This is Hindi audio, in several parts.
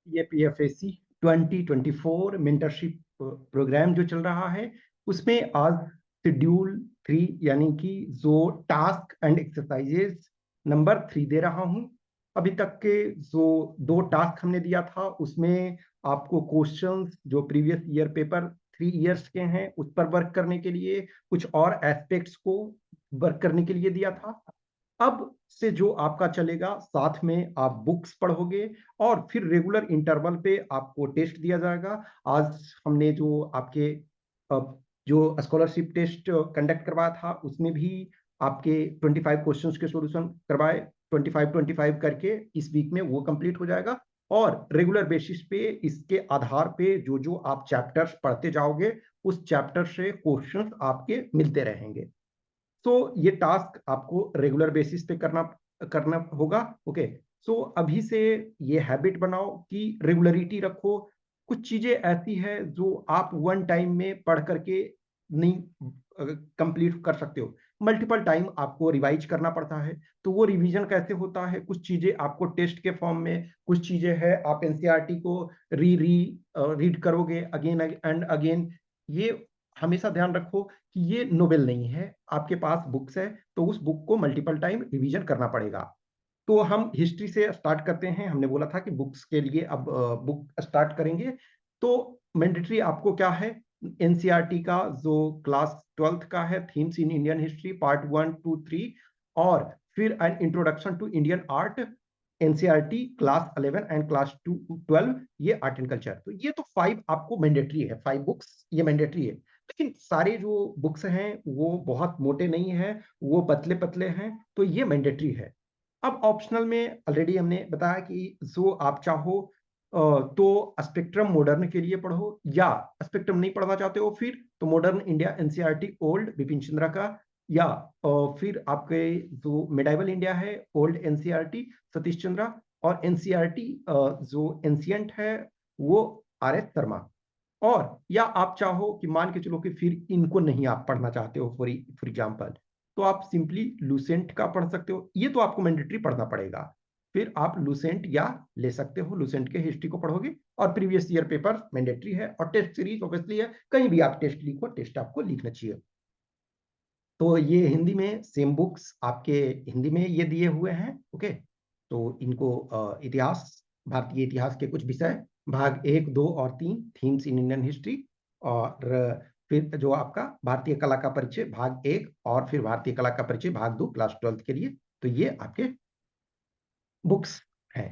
ये PFAC 2024 मेंटरशिप प्रोग्राम जो चल रहा है, उसमें आज शेड्यूल 3 यानी कि जो टास्क एंड एक्सरसाइजेस नंबर 3 दे रहा हूं। अभी तक के जो 2 टास्क हमने दिया था, उसमें आपको क्वेश्चंस जो प्रीवियस ईयर पेपर 3 इयर्स के हैं उस पर वर्क करने के लिए, कुछ और एस्पेक्ट्स को वर्क करने के लिए दिया था। अब से जो आपका चलेगा, साथ में आप बुक्स पढ़ोगे और फिर रेगुलर इंटरवल पे आपको टेस्ट दिया जाएगा। आज हमने जो आपके जो स्कॉलरशिप टेस्ट कंडक्ट करवाया था, उसमें भी आपके 25 क्वेश्चंस के सॉल्यूशन करवाए, 25 करके इस वीक में वो कंप्लीट हो जाएगा। और रेगुलर बेसिस पे इसके आधार पे जो जो आप चैप्टर्स पढ़ते जाओगे, उस चैप्टर से क्वेश्चंस आपके मिलते रहेंगे। तो ये टास्क आपको रेगुलर बेसिस पे करना करना होगा। ओके, सो अभी से ये हैबिट बनाओ कि रेगुलरिटी रखो। कुछ चीजें ऐसी है जो आप वन टाइम में पढ़ करके नहीं कंप्लीट कर सकते हो, मल्टीपल टाइम आपको रिवाइज करना पड़ता है। तो वो रिवीजन कैसे होता है, कुछ चीजें आपको टेस्ट के फॉर्म में, कुछ चीजें है आप एनसीईआरटी को रीड करोगे अगेन एंड अगेन। ये हमेशा ध्यान रखो कि ये नोवेल नहीं है, आपके पास बुक्स है तो उस बुक को मल्टीपल टाइम रिवीजन करना पड़ेगा। तो हम हिस्ट्री से स्टार्ट करते हैं। हमने बोला था कि बुक्स के लिए अब बुक स्टार्ट करेंगे। तो मैंडेटरी आपको क्या है, एनसीईआरटी का जो क्लास 12th का है, themes in Indian history part 1 2 3, और फिर an introduction to Indian art, NCERT class 11 and class 12, ये आर्ट एंड कल्चर। तो ये तो 5 आपको मैंडेटरी है, 5 बुक्स ये मैंडेटरी है। लेकिन सारे जो बुक्स हैं वो बहुत मोटे नहीं है, वो पतले पतले हैं, तो ये मैंडेटरी है। अब ऑप्शनल में ऑलरेडी हमने बताया कि जो आप चाहो तो स्पेक्ट्रम मॉडर्न के लिए पढ़ो, या स्पेक्ट्रम नहीं पढ़ना चाहते हो फिर तो modern India NCERT old Bipin Chandra का, या फिर आपके जो मिडाइवल इंडिया है ओल्ड एनसीईआरटी सतीश चंद्रा, और एनसीईआरटी जो एंशियंट है वो RS शर्मा। और या आप चाहो कि मान के चलो कि फिर इनको नहीं आप पढ़ना चाहते हो, फॉर एग्जाम्पल, तो आप सिंपली लूसेंट का पढ़ सकते हो। ये तो आपको मैंडेटरी पढ़ना पड़ेगा, फिर आप लूसेंट या ले सकते हो, लूसेंट के हिस्ट्री को पढ़ोगे। और प्रीवियस ईयर पेपर मैंडेटरी है, और टेस्ट सीरीज ऑब्वियसली है, कहीं भी आप टेस्ट लिखो, टेस्ट आपको लिखना चाहिए। तो ये हिंदी में सेम बुक्स आपके हिंदी में ये दिए हुए हैं। ओके, तो इनको इतिहास, भारतीय इतिहास के कुछ विषय, भाग 1 2 और 3, थीम्स इन इंडियन हिस्ट्री, और फिर जो आपका भारतीय कला का परिचय भाग 1, और फिर भारतीय कला का परिचय भाग 2 क्लास 12th के लिए। तो ये आपके बुक्स हैं।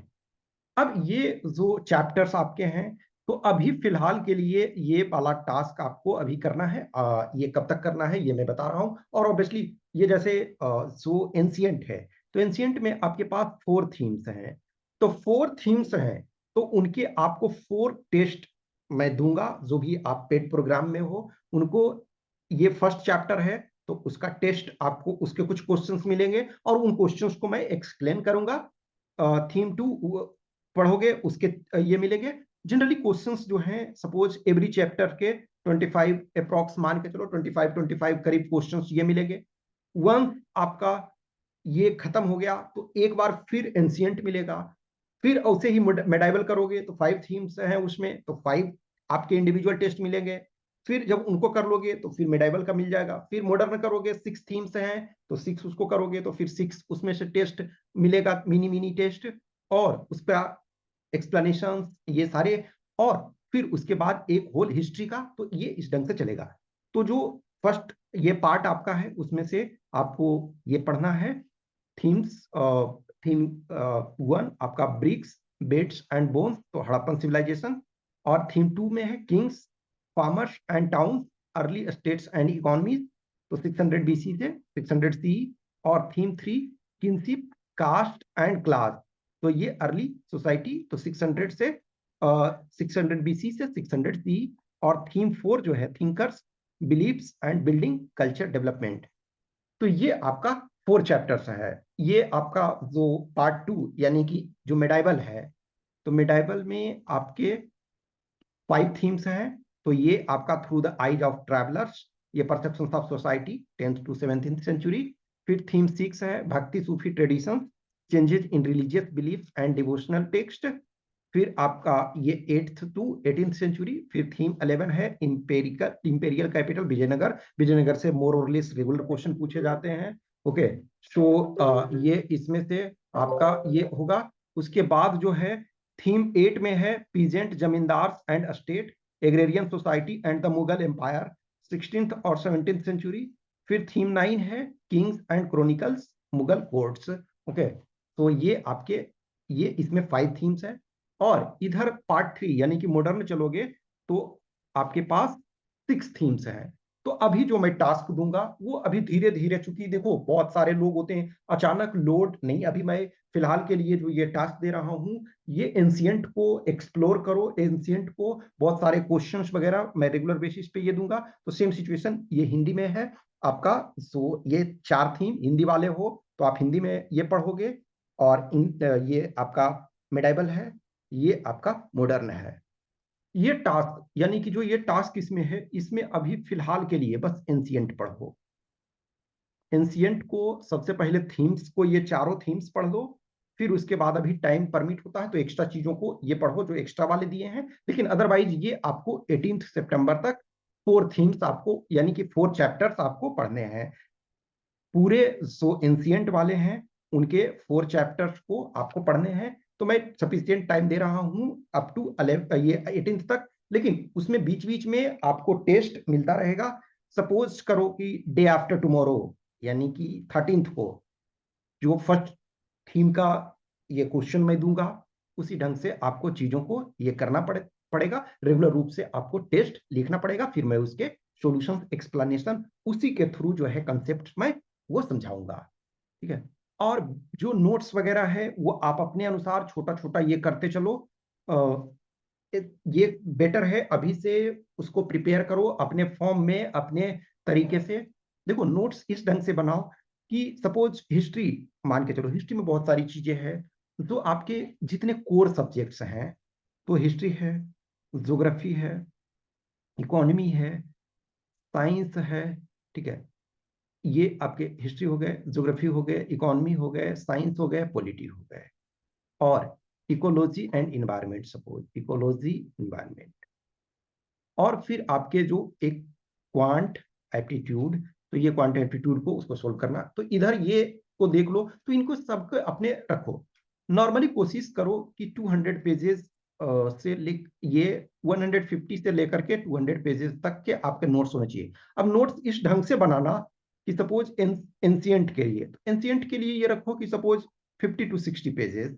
अब ये जो चैप्टर्स आपके हैं, तो अभी फिलहाल के लिए ये वाला टास्क आपको अभी करना है। ये कब तक करना है ये मैं बता रहा हूँ। और ऑब्वियसली ये जैसे जो एंशियंट है, तो एंशियंट में आपके पास 4 थीम्स हैं। तो 4 थीम्स हैं, तो उनके आपको 4 टेस्ट मैं दूंगा। जो भी आप पेड प्रोग्राम में हो उनको, ये फर्स्ट चैप्टर है तो उसका टेस्ट आपको, उसके कुछ क्वेश्चंस मिलेंगे और उन क्वेश्चंस को मैं एक्सप्लेन करूंगा। थीम 2 पढ़ोगे, उसके ये मिलेंगे। जनरली क्वेश्चंस जो हैं, सपोज एवरी चैप्टर के 25 अप्रॉक्स मान के चलो 25 करीब क्वेश्चंस ये मिलेंगे। वन आपका ये खत्म हो गया तो एक बार फिर एंशियंट मिलेगा। फिर उसे ही मेडाइवल करोगे तो 5 थीम्स हैं उसमें, तो 5 आपके इंडिविजुअल टेस्ट मिलेंगे। फिर जब उनको कर लोगे तो फिर मेडाइवल का मिल जाएगा। फिर मॉडर्न करोगे, 6 थीम्स हैं तो 6 उसको करोगे तो फिर 6 उसमें से टेस्ट मिलेगा, मिनी मिनी टेस्ट, और उस पर एक्सप्लेनेशन ये सारे। और फिर उसके बाद एक होल हिस्ट्री का, तो ये इस ढंग से चलेगा। तो जो फर्स्ट ये पार्ट आपका है उसमें से आपको ये पढ़ना है। थीम्स, थीम 1 आपका ब्रिक्स बेट्स एंड बोन्स, तो हड़प्पन सिविलाइजेशन। और थीम 2 में है kings farmers and town early states and economies, तो 600 BC से 600 CE। और theme 3 kinship caste and class, तो ये अर्ली सोसाइटी, तो 600 से 600 BC से 600 CE। और थीम 4 जो है thinkers beliefs and building culture development. तो ये आपका 4 चैप्टर्स है। ये आपका जो पार्ट 2 यानी कि जो मेडाइवल है, तो मेडाइवल में आपके 5 थीम्स हैं। तो ये आपका through the eyes of travellers, ये perception of society 10th to 17th century. फिर थीम 6 है Bhakti Sufi tradition, changes in religious belief and devotional text. फिर आपका ये 8th to 18th सेंचुरी। फिर थीम 11 है इंपेरियल कैपिटल विजयनगर। विजयनगर से मोर और लेस रेगुलर क्वेश्चन पूछे जाते हैं। ओके, सो ये इसमें से आपका ये होगा। उसके बाद जो है थीम 8 में है peasant zamindar and state, agrarian society and the Mughal empire, 16th और 17th सेंचुरी। फिर थीम 9 है kings and chronicles, Mughal courts. Okay, तो ये आपके ये इसमें 5 थीम्स है। और इधर पार्ट 3 यानी कि मॉडर्न चलोगे तो आपके पास 6 थीम्स हैं। तो अभी जो मैं टास्क दूंगा वो अभी धीरे धीरे, चूंकि देखो बहुत सारे लोग होते हैं, अचानक लोड नहीं। अभी मैं फिलहाल के लिए जो ये टास्क दे रहा हूँ, ये एंशियंट को एक्सप्लोर करो। एंशियंट को बहुत सारे क्वेश्चंस वगैरह मैं रेगुलर बेसिस पे ये दूंगा। तो सेम सिचुएशन ये हिंदी में है आपका। सो ये 4 थीम हिंदी वाले हो तो आप हिंदी में ये पढ़ोगे। और ये आपका मेडाइबल है, ये आपका मॉडर्न है। ये टास्क यानी कि जो ये टास्क इसमें है, इसमें अभी फिलहाल के लिए बस एंशियंट पढ़ो। एंशियंट को सबसे पहले थीम्स को, ये चारों थीम्स पढ़ लो। फिर उसके बाद अभी टाइम परमिट होता है तो एक्स्ट्रा चीजों को ये पढ़ो जो एक्स्ट्रा वाले दिए हैं। लेकिन अदरवाइज ये आपको 18 सितंबर तक 4 थीम्स आपको यानी कि 4 चैप्टर्स आपको पढ़ने हैं पूरे। सो एंशियंट वाले हैं, उनके 4 चैप्टर्स को आपको पढ़ने हैं। तो मैं सफिशियंट टाइम दे रहा हूं अप टू 11 ये 18 तक। लेकिन उसमें बीच बीच में आपको टेस्ट मिलता रहेगा। सपोज करो कि डे आफ्टर टुमारो यानी कि 13th को जो फर्स्ट थीम का ये क्वेश्चन मैं दूंगा, उसी ढंग से आपको चीजों को ये करना पड़ेगा। रेगुलर रूप से आपको टेस्ट लिखना पड़ेगा। फिर मैं उसके सॉल्यूशन एक्सप्लेनेशन उसी के थ्रू जो है कंसेप्ट में वो समझाऊंगा। ठीक है। और जो नोट्स वगैरह है वो आप अपने अनुसार छोटा छोटा ये करते चलो। ये बेटर है अभी से उसको प्रिपेयर करो अपने फॉर्म में, अपने तरीके से। देखो नोट्स इस ढंग से बनाओ कि सपोज हिस्ट्री मान के चलो, हिस्ट्री में बहुत सारी चीजें हैं जो आपके जितने कोर सब्जेक्ट्स हैं। तो हिस्ट्री है, ज्योग्राफी है, इकोनॉमी है, साइंस है। ठीक है, ये आपके हिस्ट्री हो गए, ज्योग्राफी हो गए, इकोनॉमी हो गए, साइंस हो गए, पॉलिटी हो गए। और ecology and environment, suppose ecology environment. और फिर आपके जो एक क्वांट एप्टीट्यूड, तो ये क्वांट एप्टीट्यूड को उसको सोल्व करना। तो इधर ये को देख लो, तो इनको सबको अपने रखो। नॉर्मली कोशिश करो कि 200 पेजेस से लिख ये 150 से लेकर के 200 पेजेस तक के आपके नोट्स होने चाहिए। अब नोट्स इस ढंग से बनाना कि सपोज एंशियंट के लिए, तो एंशियंट के लिए ये रखो कि suppose 50 to 60 pages,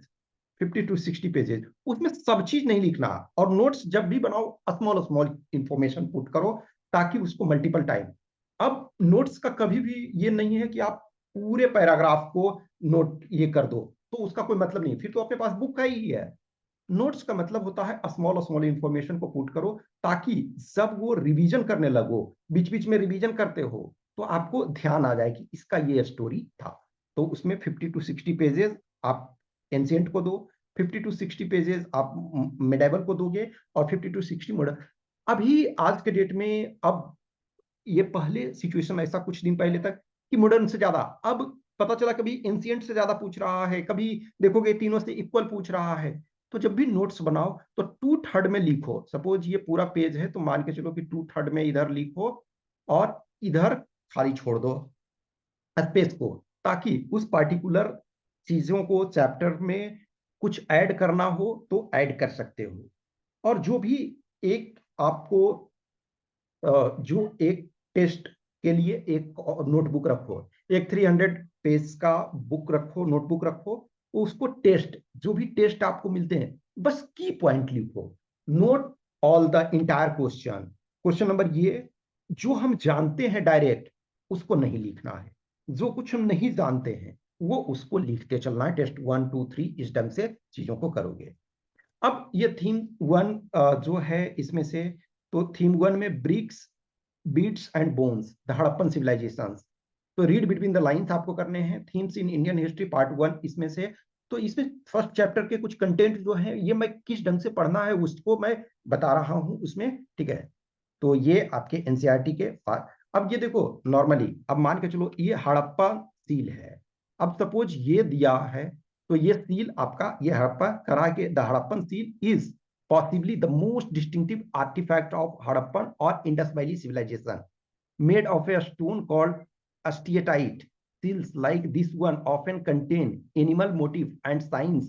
50 to 60 pages, उसमें सब चीज नहीं लिखना। और नोट्स जब भी बनाओ स्मॉल स्मॉल इंफॉर्मेशन पुट करो ताकि उसको मल्टीपल टाइम। अब नोट्स का कभी भी ये नहीं है कि आप पूरे पैराग्राफ को नोट ये कर दो, तो उसका कोई मतलब नहीं, फिर तो अपने पास बुक का ही है। नोट्स का मतलब होता है स्मॉल स्मॉल इंफॉर्मेशन को पुट करो ताकि जब वो रिवीजन करने लगो, बीच बीच में रिवीजन करते हो तो आपको ध्यान आ जाए कि इसका ये स्टोरी था। तो उसमें 50 to 60 पेजेस आप एंशियंट को दो, 50 to 60 पेजेस आप मेडाइवल को दोगे, और 50 to 60 मॉडर्न। अभी आज के डेट में अब ये पहले सिचुएशन ऐसा कुछ दिन पहले तक कि मॉडर्न से ज्यादा, अब पता चला कभी एंशियंट से ज्यादा पूछ रहा है, कभी देखोगे तीनों से इक्वल पूछ रहा है। तो जब भी नोट्स बनाओ तो 2/3 में लिखो। सपोज ये पूरा पेज है तो मान के चलो कि 2/3 में इधर लिखो और इधर खाली छोड़ दो स्पेस को, ताकि उस पार्टिकुलर चीजों को चैप्टर में कुछ ऐड करना हो तो ऐड कर सकते हो। और जो भी एक आपको जो एक टेस्ट के लिए एक नोटबुक रखो, एक 300 पेज का बुक रखो, नोटबुक रखो। उसको टेस्ट, जो भी टेस्ट आपको मिलते हैं बस की पॉइंट लिखो। Note all the entire question. Question number ये जो हम जानते हैं डायरेक्ट उसको नहीं लिखना है, जो कुछ हम नहीं जानते हैं वो उसको लिखते चलना है। टेस्ट 1 2 3 इस ढंग से चीजों को करोगे। अब ये थीम 1 जो है इसमें से, तो थीम 1 में bricks beads and bones the Harappan civilization. तो रीड बिटवीन द लाइंस आपको करने हैं। Themes in Indian history part 1 इसमें से। तो इसमें फर्स्ट चैप्टर के कुछ कंटेंट जो है ये मैं किस ढंग से पढ़ना है उसको मैं बता रहा हूं उसमें। ठीक है, तो ये आपके एनसीईआरटी के पास। अब ये देखो नॉर्मली, अब मान के चलो ये हड़प्पा सील है। अब सपोज ये दिया है तो ये सील आपका, ये हड़प्पा करा के the Harappan seal is possibly the most distinctive artifact of Harappan or Indus Valley civilization, made of a stone called asteatite. Seals like this one often contain animal motif and signs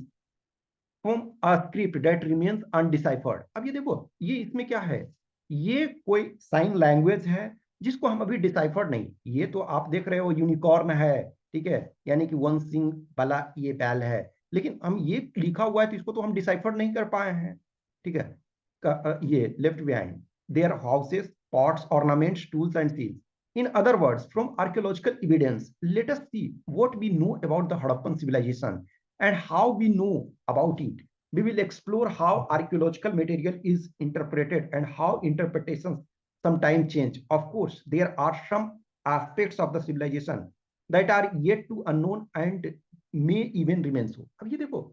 from a script that remains undeciphered. अब ये देखो, ये इसमें क्या है, ये कोई साइन लैंग्वेज है जिसको हम अभी डिसाइफर्ड नहीं, ये तो आप देख रहे हो यूनिकॉर्न है, ठीक है, यानी कि वन सिंग वाला ये बैल है, लेकिन हम ये लिखा हुआ है तो इसको तो हम डिसाइफर्ड नहीं कर पाए हैं, ठीक है। ये left behind their houses, pots, ornaments, tools and seals. In other words, from archaeological evidence, let us see what we know about the Harappan civilization and how we know about it. We will explore how archaeological material is interpreted and how interpretations sometimes change. Of course, there are some aspects of the civilization that are yet to unknown and may even remain so. अब ये देखो,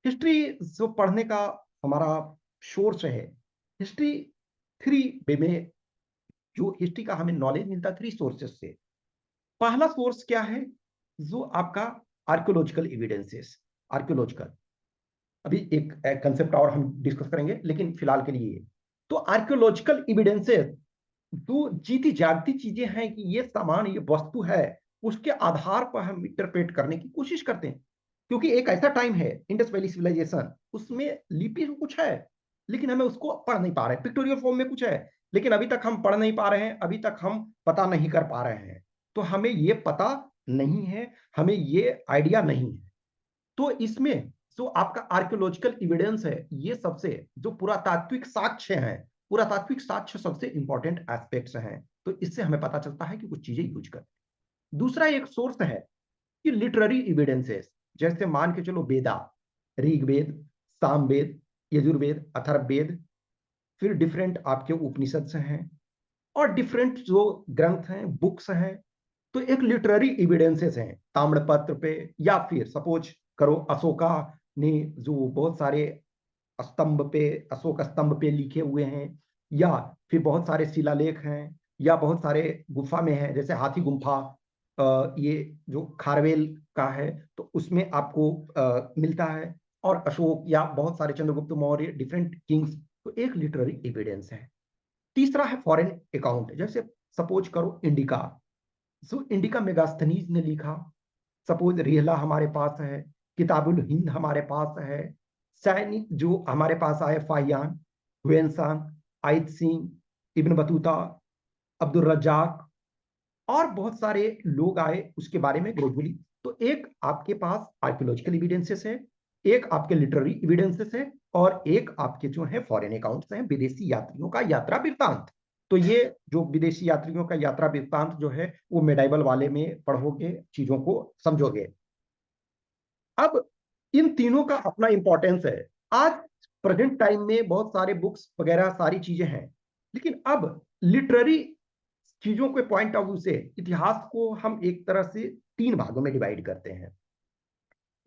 हिस्ट्री जो पढ़ने का हमारा सोर्स है, हिस्ट्री थ्री वे में जो हिस्ट्री का हमें नॉलेज मिलता है, थ्री सोर्सेस से. पहला सोर्स क्या है, जो आपका आर्कियोलॉजिकल एविडेंसेस. आर्कियोलॉजिकल, अभी एक कंसेप्ट और हम डिस्कस करेंगे, लेकिन फिलहाल के लिए तो आर्कियोलॉजिकल एविडेंसेस जो जीती जागती चीजें हैं कि ये सामान, ये वस्तु है, उसके आधार पर हम इंटरप्रेट करने की कोशिश करते हैं. क्योंकि एक ऐसा टाइम है इंडस वैली सिविलाइजेशन, उसमें लिपि कुछ है लेकिन हमें उसको पढ़ नहीं पा रहे, पिक्टोरियल फॉर्म में कुछ है लेकिन अभी तक हम पढ़ नहीं पा रहे हैं, अभी तक हम पता नहीं कर पा रहे हैं. तो हमें ये पता नहीं है, हमें ये आइडिया नहीं है. तो इसमें जो आपका आर्कियोलॉजिकल एविडेंस है, ये सबसे जो पुरातात्विक साक्ष्य हैं, पुरातात्विक साक्ष्य सबसे इंपॉर्टेंट एस्पेक्ट्स हैं. तो इससे हमें पता चलता है कि कुछ चीजें यूज कर. दूसरा एक सोर्स है कि लिटरेरी एविडेंसेस, जैसे मान के चलो वेदा, ऋग्वेद, सामवेद, यजुर्वेद, अथर्ववेद, फिर डिफरेंट आपके उपनिषद से हैं और डिफरेंट जो ग्रंथ हैं, बुक्स हैं. तो एक लिटरेरी एविडेंसेस हैं ताम्रपत्र पे, या फिर सपोज करो अशोका ने जो बहुत सारे स्तंभ पे, अशोक स्तंभ पे लिखे हुए हैं, या फिर बहुत सारे शिलालेख हैं, या बहुत सारे गुफा में है, जैसे हाथी गुम्फा, ये जो खारवेल का है तो उसमें आपको मिलता है, और अशोक या बहुत सारे चंद्रगुप्त मौर्य, डिफरेंट किंग्स. तो एक लिटरेरी एविडेंस है. तीसरा है फॉरेन अकाउंट, जैसे सपोज करो इंडिका, जो इंडिका मेगास्थनीज ने लिखा, सपोज रेहला हमारे पास है, किताबुल हिंद हमारे पास है, सैनिक जो हमारे पास आए, फाहियान, हुएनसांग, आयत सिंह, इब्न बतूता, अब्दुल रज्जाक, और बहुत सारे लोग आए उसके बारे में ग्रेजुअली. तो एक आपके पास आर्कियोलॉजिकल एविडेंसेस है, एक आपके लिटरेरी एविडेंसेस है, और एक आपके जो है फॉरेन अकाउंट्स हैं, विदेशी यात्रियों का यात्रा वृत्तांत. तो ये जो विदेशी यात्रियों का यात्रा वृत्तांत जो है वो मेडाइवल वाले में पढ़ोगे, चीजों को समझोगे. अब इन तीनों का अपना इंपॉर्टेंस है. आज प्रेजेंट टाइम में बहुत सारे बुक्स वगैरह सारी चीजें हैं, लेकिन अब लिटरेरी चीजों के पॉइंट ऑफ व्यू से इतिहास को हम एक तरह से तीन भागों में डिवाइड करते हैं,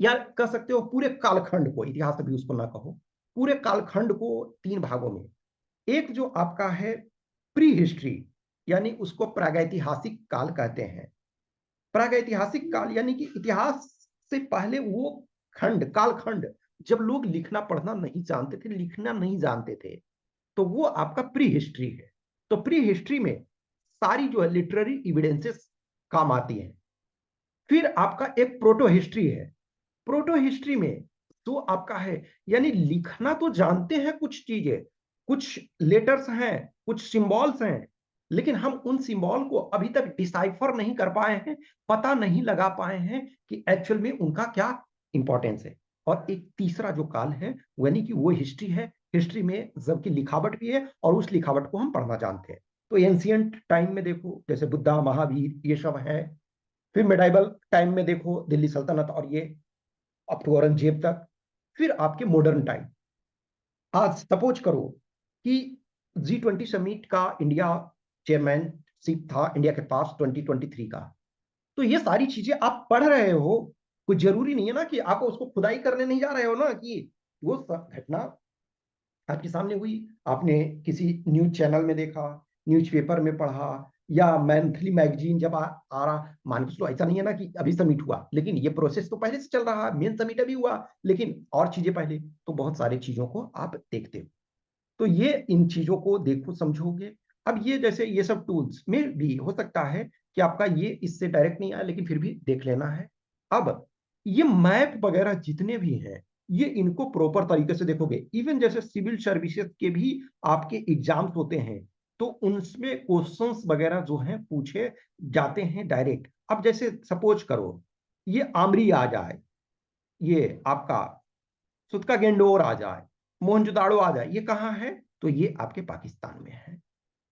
या कह सकते हो पूरे कालखंड को, इतिहास अभी उसको ना कहो, पूरे कालखंड को तीन भागों में. एक जो आपका है प्री हिस्ट्री, यानी उसको प्रागैतिहासिक काल कहते हैं. प्रागैतिहासिक काल यानी कि इतिहास से पहले वो खंड, कालखंड, जब लोग लिखना पढ़ना नहीं जानते थे, लिखना नहीं जानते थे, तो वो आपका प्री हिस्ट्री है. तो प्री हिस्ट्री में सारी जो है लिटरेरी एविडेंसेस काम आती हैं. फिर आपका एक प्रोटो हिस्ट्री है. प्रोटो हिस्ट्री में जो आपका है, यानी लिखना तो जानते हैं कुछ चीजें, कुछ लेटर्स हैं, कुछ सिंबल्स हैं, लेकिन हम उन सिंबल को अभी तक डिसाइफर नहीं कर पाए हैं, पता नहीं लगा पाए हैं कि एक्चुअल में उनका क्या इंपॉर्टेंस है. और एक तीसरा जो काल है, यानी कि वो हिस्ट्री है, हिस्ट्री में जबकि लिखावट भी है और उस लिखावट को हम पढ़ना जानते हैं. तो एंशियंट टाइम में देखो जैसे बुद्धा, महावीर, ये सब है. फिर मेडाइवल टाइम में देखो दिल्ली सल्तनत और ये अप टू औरंगजेब तक. फिर आपके मॉडर्न टाइम, आज सपोज करो कि G20 समिट का इंडिया चेयरमैनशिप था इंडिया के पास 2023 का. तो ये सारी चीजें आप पढ़ रहे हो, कुछ जरूरी नहीं है ना कि आप उसको खुदाई करने नहीं जा रहे हो ना, कि वो घटना आपके सामने हुई, आपने किसी न्यूज चैनल में देखा, न्यूज़पेपर में पढ़ा, या मंथली मैगजीन जब आ रहा, मान के चलो ऐसा नहीं है ना कि अभी सबमिट हुआ, लेकिन ये प्रोसेस तो पहले से चल रहा है, मेन सबमिट अभी हुआ, लेकिन और चीजें पहले, तो बहुत सारी चीजों को आप देखते हो। तो ये इन चीजों को देखो समझोगे। अब ये जैसे ये सब टूल्स में भी हो सकता है कि आपका ये इससे डायरेक्ट नहीं आया, लेकिन फिर भी देख लेना है। अब ये मैप वगैरह जितने भी हैं, ये इनको प्रॉपर तरीके से देखोगे। इवन जैसे सिविल सर्विसेज के भी आपके एग्जाम्स होते हैं, तो उनमें क्वेश्चंस वगैरह जो हैं पूछे जाते हैं डायरेक्ट। अब जैसे सपोज करो ये आमरी आ जाए, ये आपका सुतका गेंडोर आ जाए, मोहनजोदाड़ो आ जाए, ये कहाँ है? तो ये आपके पाकिस्तान में है।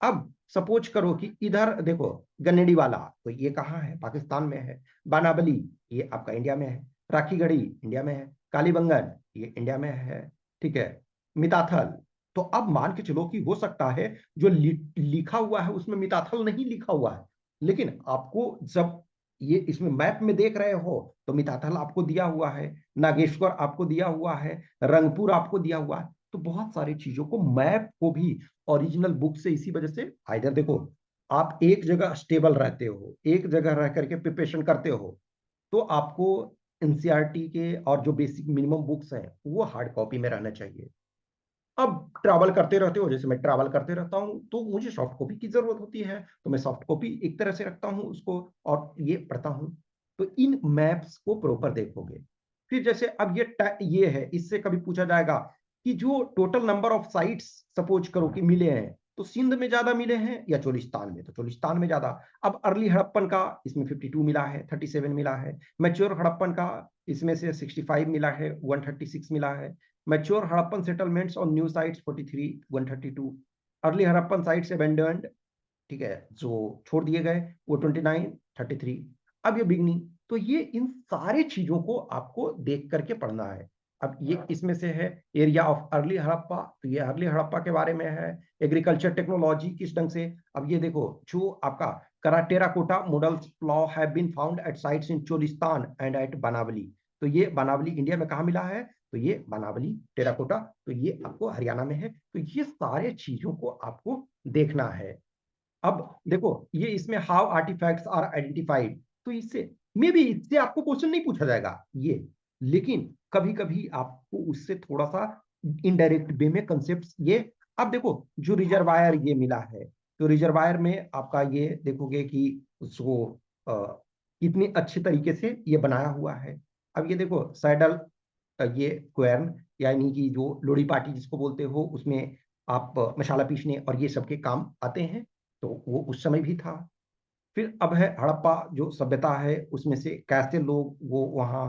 अब सपोज करो कि इधर देखो गन्नेडी वाला, तो ये कहाँ है? पाकिस्तान में है। बानाबली ये आपका इंडिया में है। राखीगढ़ी इंडिया में है। कालीबंगन ये इंडिया में है। ठीक है। मिताथल, तो अब मान के चलो कि हो सकता है जो लिखा हुआ है उसमें मिताथल नहीं लिखा हुआ है, लेकिन आपको जब ये इसमें मैप में देख रहे हो तो मिताथल आपको दिया हुआ है, नागेश्वर आपको दिया हुआ है, रंगपुर आपको दिया हुआ है। तो बहुत सारी चीजों को, मैप को भी ओरिजिनल बुक से इसी वजह से आइदर देखो, आप एक जगह स्टेबल रहते हो, एक जगह रह करके प्रिपरेशन करते हो, तो आपको एनसीईआरटी के और जो बेसिक मिनिमम बुक्स हैं वो हार्ड कॉपी में रहना चाहिए। अब ट्रैवल करते रहते हो, जैसे मैं ट्रैवल करते रहता हूँ, तो मुझे सॉफ्ट कॉपी की जरूरत होती है, तो मैं सॉफ्ट कॉपी एक तरह से रखता हूँ उसको और ये पढ़ता हूँ। तो इन मैप्स को प्रॉपर देखोगे। फिर जैसे अब ये है, इससे कभी पूछा जाएगा कि जो total number of sites suppose करो कि मिले हैं, तो सिंध में ज्यादा मिले हैं या चोलिस्तान में? तो चोलिस्तान में ज्यादा। अब अर्ली हड़प्पन का इसमें 52 मिला है, 37 मिला है। मैच्योर हड़प्पन का इसमें से 65 मिला है, 136 मिला है। Mature Harappan settlements on new sites 43, 132। Early Harappan sites abandoned, ठीक है, जो छोड़ दिए गए, वो 29, 33। अब ये बिगनिंग, तो ये इन सारे चीजों को आपको देख करके पढ़ना है। अब ये इसमें से है एरिया ऑफ अर्ली हड़प्पा, तो ये अर्ली हड़प्पा के बारे में है। एग्रीकल्चर टेक्नोलॉजी किस ढंग से, अब ये देखो जो आपका करा terracotta models plough have been found at sites in Cholistan and at Banawali. तो ये बनावली इंडिया में कहाँ मिला है? तो ये बनावली टेराकोटा, तो ये आपको हरियाणा में है। तो ये सारे चीजों को आपको देखना है। अब देखो ये इसमें हाउ आर्टिफैक्ट्स आर आइडेंटिफाइड, तो इससे मे बी इससे आपको क्वेश्चन नहीं पूछा जाएगा ये, लेकिन कभी कभी आपको उससे थोड़ा सा इनडायरेक्ट वे में कंसेप्ट ये। अब देखो जो रिजर्वायर ये मिला है, तो रिजर्वायर में आपका ये देखोगे कि उसको कितनी अच्छे तरीके से ये बनाया हुआ है। अब ये देखो सैडल, ये क्वेर्न यानी कि जो लोड़ी पार्टी जिसको बोलते हो, उसमें आप मसाला पीसने और ये सबके काम आते हैं, तो वो उस समय भी था। फिर अब है हड़प्पा जो सभ्यता है, उसमें से कैसे लोग वो वहाँ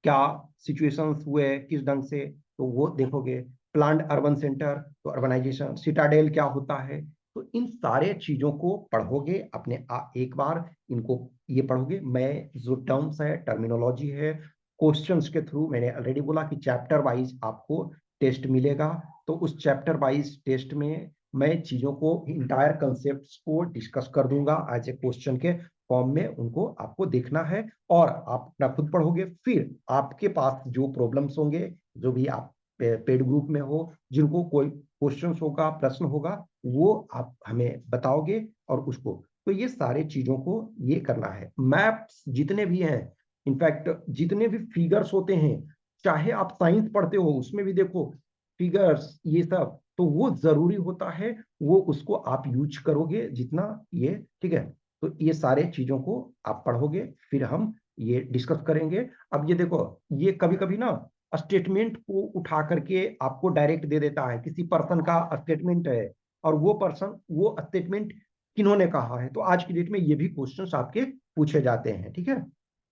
क्या सिचुएशंस हुए किस ढंग से, तो वो देखोगे। प्लान्ड अर्बन सेंटर, तो अर्बनाइजेशन। सिटाडेल क्या होता है, तो इन सारे चीजों को पढ़ोगे अपने एक बार इनको ये पढ़ोगे। मैं जो टर्म्स है, टर्मिनोलॉजी है, क्वेश्चंस के थ्रू, मैंने ऑलरेडी बोला कि चैप्टर वाइज आपको टेस्ट मिलेगा, तो उस चैप्टर वाइज टेस्ट में मैं चीजों को, इंटायर कंसेप्ट को डिस्कस कर दूंगा एज ए क्वेश्चन के फॉर्म में, उनको आपको देखना है और आप अपना खुद पढ़ोगे। फिर आपके पास जो प्रॉब्लम्स होंगे, जो भी आप पेड ग्रुप में हो, जिनको कोई क्वेश्चन होगा, प्रश्न होगा, वो आप हमें बताओगे और उसको, तो ये सारे चीजों को ये करना है। मैप्स जितने भी हैं, इनफैक्ट जितने भी फिगर्स होते हैं, चाहे आप साइंस पढ़ते हो उसमें भी देखो फिगर्स ये सब, तो वो जरूरी होता है, वो उसको आप यूज करोगे जितना ये, ठीक है। तो ये सारे चीजों को आप पढ़ोगे, फिर हम ये डिस्कस करेंगे। अब ये देखो, ये कभी कभी ना स्टेटमेंट को उठा करके आपको डायरेक्ट दे देता है, किसी पर्सन का स्टेटमेंट है और वो पर्सन वो स्टेटमेंट किन्होंने कहा है, तो आज की डेट में ये भी क्वेश्चंस आपके पूछे जाते हैं, ठीक है।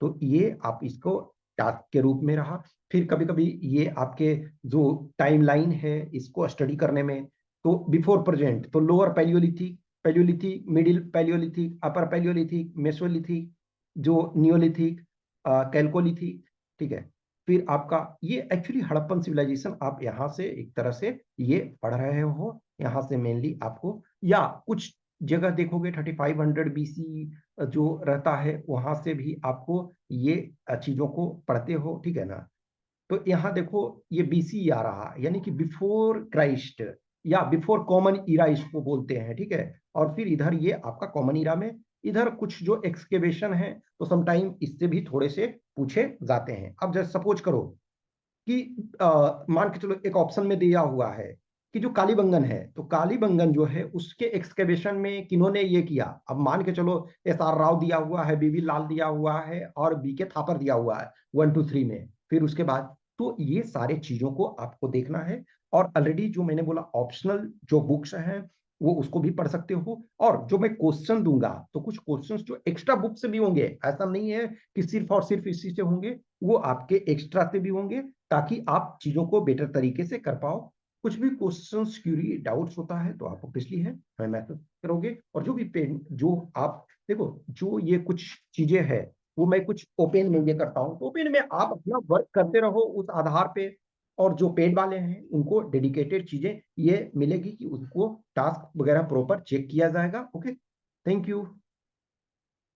तो ये आप इसको टास्क के रूप में रहा। फिर कभी कभी ये आपके जो टाइमलाइन है इसको स्टडी करने में, तो बिफोर प्रेजेंट, तो lower Palaeolithic, Palaeolithic, middle Palaeolithic, अपर पैलियोलिथिक, मेसोलिथिक, जो नियोलिथिक, कैल्कोलिथिक, ठीक है। फिर आपका ये एक्चुअली हड़प्पन सिविलाइजेशन आप यहाँ से एक तरह से ये पढ़ रहे हो, यहाँ से मेनली आपको, या कुछ जगह देखोगे 3500 बीसी जो रहता है, वहां से भी आपको ये चीजों को पढ़ते हो, ठीक है ना। तो यहाँ देखो ये बीसी आ रहा, यानी कि बिफोर क्राइस्ट, या बिफोर कॉमन ईरा इसको बोलते हैं, ठीक है। और फिर इधर ये आपका कॉमन ईरा में इधर कुछ जो एक्सकेवेशन है तो समटाइम इससे भी थोड़े से पूछे जाते हैं। अब जैसे सपोज करो कि मान के चलो एक ऑप्शन में दिया हुआ है कि जो कालीबंगन है, तो कालीबंगन जो है उसके एक्सकेवेशन में किन्होंने ये किया। अब मान के चलो SR राव दिया हुआ है, BV लाल दिया हुआ है और BK थापर दिया हुआ है 1 2 3 में। फिर उसके बाद तो ये सारे चीजों को आपको देखना है। और ऑलरेडी जो मैंने बोला ऑप्शनल जो बुक्स हैं वो उसको भी पढ़ सकते हो। और जो मैं क्वेश्चन दूंगा तो कुछ क्वेश्चंस जो एक्स्ट्रा बुक से भी होंगे, ऐसा नहीं है कि सिर्फ और सिर्फ इसी से होंगे, वो आपके एक्स्ट्रा से भी होंगे ताकि आप चीजों को बेटर तरीके से कर पाओ। कुछ भी क्वेश्चंस क्यूरी डाउट्स होता है तो आप ऑब्वियसली है हमें मैसेज करोगे। और जो भी पेन जो आप देखो जो ये कुछ चीजें है वो मैं कुछ ओपन में ये करता हूँ, तो ओपन में आप अपना वर्क करते रहो उस आधार पे। और जो पेड वाले हैं उनको डेडिकेटेड चीजें ये मिलेगी कि उसको टास्क वगैरह प्रॉपर चेक किया जाएगा। Okay, thank you.